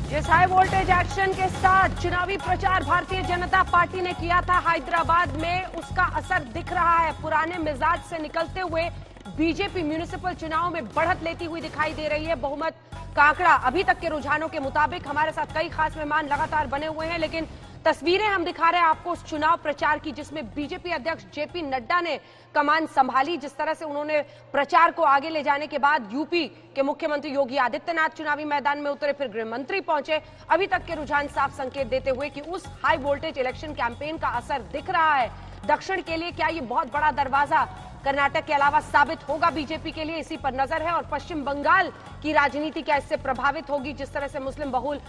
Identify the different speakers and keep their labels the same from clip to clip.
Speaker 1: जिस high voltage action के साथ चुनावी प्रचार भारतीय जनता पार्टी ने किया था हैदराबाद में, उसका असर दिख रहा है। पुराने मिजाज से निकलते हुए बीजेपी म्युनिसिपल चुनाव में बढ़त लेती हुई दिखाई दे रही है। बहुमत का आंकड़ा अभी तक के रुझानों के मुताबिक, हमारे साथ कई खास मेहमान लगातार बने हुए हैं, लेकिन तस्वीरें हम दिखा रहे हैं आपको उस चुनाव प्रचार की जिसमें बीजेपी अध्यक्ष जेपी नड्डा ने कमान संभाली। जिस तरह से उन्होंने प्रचार को आगे ले जाने के बाद यूपी के मुख्यमंत्री योगी आदित्यनाथ चुनावी मैदान में उतरे, फिर गृह मंत्री पहुंचे। अभी तक के रुझान साफ संकेत देते हुए कि उस हाई वोल्टेज इलेक्शन कैंपेन का असर दिख रहा है। दक्षिण के लिए क्या ये बहुत बड़ा दरवाजा कर्नाटक के अलावा साबित होगा बीजेपी के लिए, इसी पर नजर है। और पश्चिम बंगाल की राजनीति क्या इससे प्रभावित होगी? जिस तरह से मुस्लिम बहुल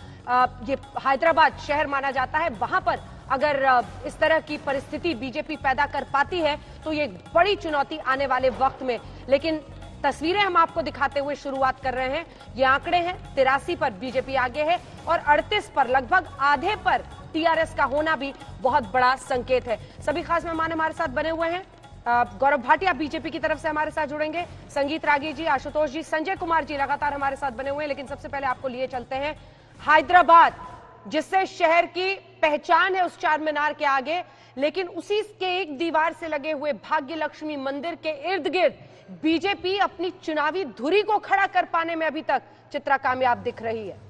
Speaker 1: ये हैदराबाद शहर माना जाता है, वहां पर अगर इस तरह की परिस्थिति बीजेपी पैदा कर पाती है तो ये बड़ी चुनौती आने वाले वक्त में। लेकिन तस्वीरें हम आपको दिखाते हुए शुरुआत कर रहे हैं। ये आंकड़े हैं, 83 पर बीजेपी आगे है और 38 पर, लगभग आधे पर टीआरएस का होना भी बहुत बड़ा संकेत है। सभी खास मेहमान हमारे साथ बने हुए हैं। गौरव भाटिया बीजेपी की तरफ से हमारे साथ जुड़ेंगे, संगीत रागी जी, आशुतोष जी, संजय कुमार जी लगातार हमारे साथ बने हुए हैं। लेकिन सबसे पहले आपको लिए चलते हैं हैदराबाद, जिससे शहर की पहचान है उस चार मीनार के आगे, लेकिन उसी के एक दीवार से लगे हुए भाग्य लक्ष्मी मंदिर के इर्द गिर्द बीजेपी अपनी चुनावी धुरी को खड़ा कर पाने में अभी तक चित्रा कामयाब दिख रही है।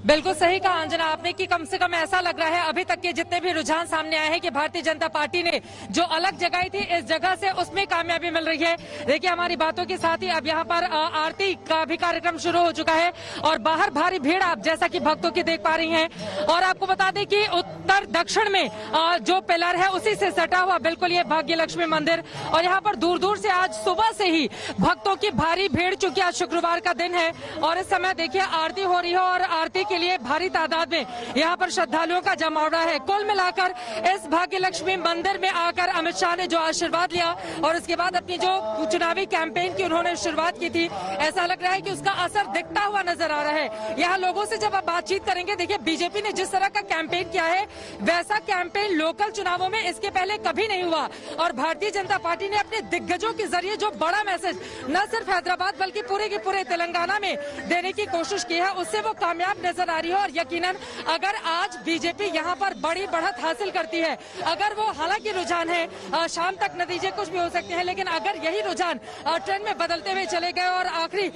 Speaker 2: बिल्कुल सही कहा अंजना आपने कि कम से कम ऐसा लग रहा है अभी तक के जितने भी रुझान सामने आए हैं कि भारतीय जनता पार्टी ने जो अलग जगह थी इस जगह से उसमें कामयाबी मिल रही है। देखिए हमारी बातों के साथ ही अब यहाँ पर आरती का भी कार्यक्रम शुरू हो चुका है और बाहर भारी भीड़ आप जैसा कि भक्तों की देख पा रही हैं। और आपको बता दें कि उत्तर दक्षिण में जो पिलर है उसी से सटा हुआ बिल्कुल ये भाग्य लक्ष्मी मंदिर, और यहाँ पर दूर दूर से आज सुबह से ही भक्तों की भारी भीड़, चूंकि आज शुक्रवार का दिन है और इस समय देखिए आरती हो रही है और आरती के लिए भारी तादाद में यहाँ पर श्रद्धालुओं का जमावड़ा है। कुल मिलाकर इस भाग्य लक्ष्मी मंदिर में आकर अमित शाह ने जो आशीर्वाद लिया और उसके बाद अपनी जो चुनावी कैंपेन की उन्होंने शुरुआत की थी, ऐसा लग रहा है कि उसका असर दिखता हुआ नजर आ रहा है। यहाँ लोगों से जब आप बातचीत करेंगे, देखिए बीजेपी ने जिस तरह का कैंपेन किया है वैसा कैंपेन लोकल चुनावों में इसके पहले कभी नहीं हुआ। और भारतीय जनता पार्टी ने अपने दिग्गजों के जरिए जो बड़ा मैसेज न सिर्फ हैदराबाद बल्कि पूरे के पूरे तेलंगाना में देने की कोशिश की है, उससे वो कामयाब नजर आ रही है। और यकीनन अगर आज बीजेपी यहां पर बड़ी बढ़त हासिल करती है, अगर वो, हालांकि रुझान है शाम तक नतीजे कुछ भी हो सकते हैं, लेकिन अगर यही रुझान ट्रेंड में बदलते हुए चले गए और आखिरी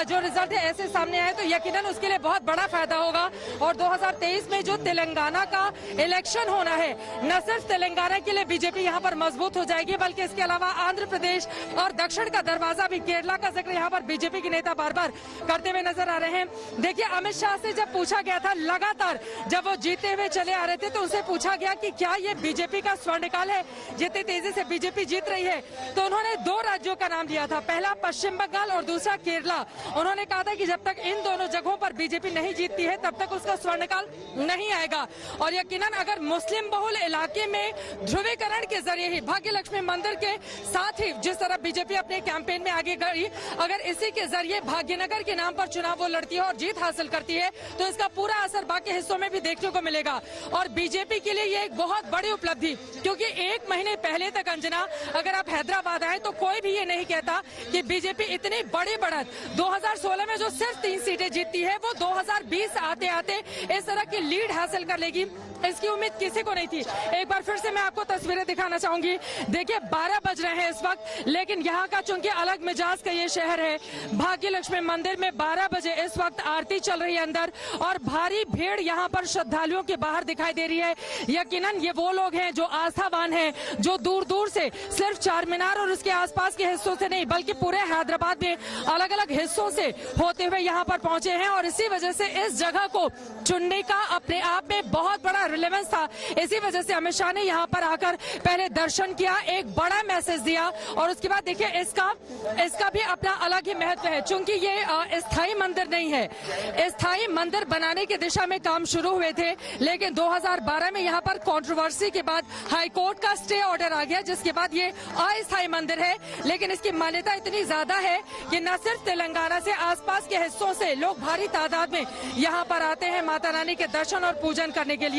Speaker 2: जो रिजल्ट है ऐसे सामने आए तो यकीनन उसके लिए बहुत बड़ा फायदा होगा। और 2023 में जो तेलंगाना का इलेक्शन होना है, न सिर्फ तेलंगाना के लिए बीजेपी यहाँ पर मजबूत हो जाएगी बल्कि इसके अलावा आंध्र प्रदेश और दक्षिण का दरवाजा भी, केरला का जिक्र यहाँ पर बीजेपी के नेता बार बार करते हुए नजर आ रहे हैं। देखिए अमित शाह से जब पूछा गया था, लगातार जब वो जीते हुए चले आ रहे थे तो उनसे पूछा गया कि क्या ये बीजेपी का स्वर्णकाल है, जितनी तेजी से बीजेपी जीत रही है, तो उन्होंने दो राज्यों का नाम दिया था, पहला पश्चिम बंगाल और दूसरा केरला। उन्होंने कहा था कि जब तक इन दोनों जगहों पर बीजेपी नहीं जीतती है तब तक उसका स्वर्णकाल नहीं आएगा। और यकीनन अगर मुस्लिम बहुल इलाके में ध्रुवीकरण के जरिए ही भाग्य लक्ष्मी मंदिर के साथ ही जिस तरह बीजेपी अपने कैंपेन में आगे गई, अगर इसी के जरिए भाग्यनगर के नाम पर चुनाव वो लड़ती है और जीत हासिल करती है तो इसका पूरा असर बाकी हिस्सों में भी देखने को मिलेगा। और बीजेपी के लिए ये एक बहुत बड़ी उपलब्धि, क्योंकि एक महीने पहले तक अंजना अगर आप हैदराबाद आए तो कोई भी ये नहीं कहता कि बीजेपी इतनी बड़ी बढ़त 2016 में जो सिर्फ 3 सीटें जीतती है वो 2020 आते आते इस तरह की लीड हासिल कर लेगी, इसकी उम्मीद किसी को नहीं थी। एक बार फिर से मैं आपको तस्वीरें दिखाना चाहूंगी। देखिए 12 बज रहे हैं इस वक्त, लेकिन यहाँ का चूंकि अलग मिजाज का ये शहर है, भाग्य लक्ष्मी मंदिर में 12 बजे इस वक्त आरती चल रही है अंदर और भारी भीड़ यहाँ पर श्रद्धालुओं के बाहर दिखाई दे रही है। यकीनन ये वो लोग हैं जो आस्थावान हैं, जो दूर दूर से सिर्फ चार मीनार और उसके आसपास के हिस्सों से नहीं बल्कि पूरे हैदराबाद में अलग अलग हिस्सों से होते हुए यहाँ पर पहुंचे हैं। और इसी वजह से इस जगह को चुनने का अपने आप में बहुत बड़ा रिलेवेंस था। इसी वजह से अमित शाह ने यहाँ पर आकर पहले दर्शन किया, एक बड़ा मैसेज दिया और उसके बाद देखिए इसका भी अपना अलग ही महत्व है। चूंकि ये स्थायी मंदिर नहीं है, स्थायी मंदिर बनाने की दिशा में काम शुरू हुए थे, लेकिन 2012 में यहाँ पर कंट्रोवर्सी के बाद हाई कोर्ट का स्टे ऑर्डर आ गया, जिसके बाद ये अस्थायी मंदिर है। लेकिन इसकी मान्यता इतनी ज्यादा है कि न सिर्फ तेलंगाना से आसपास के हिस्सों से लोग भारी तादाद में यहाँ पर आते हैं माता रानी के दर्शन और पूजन करने के लिए।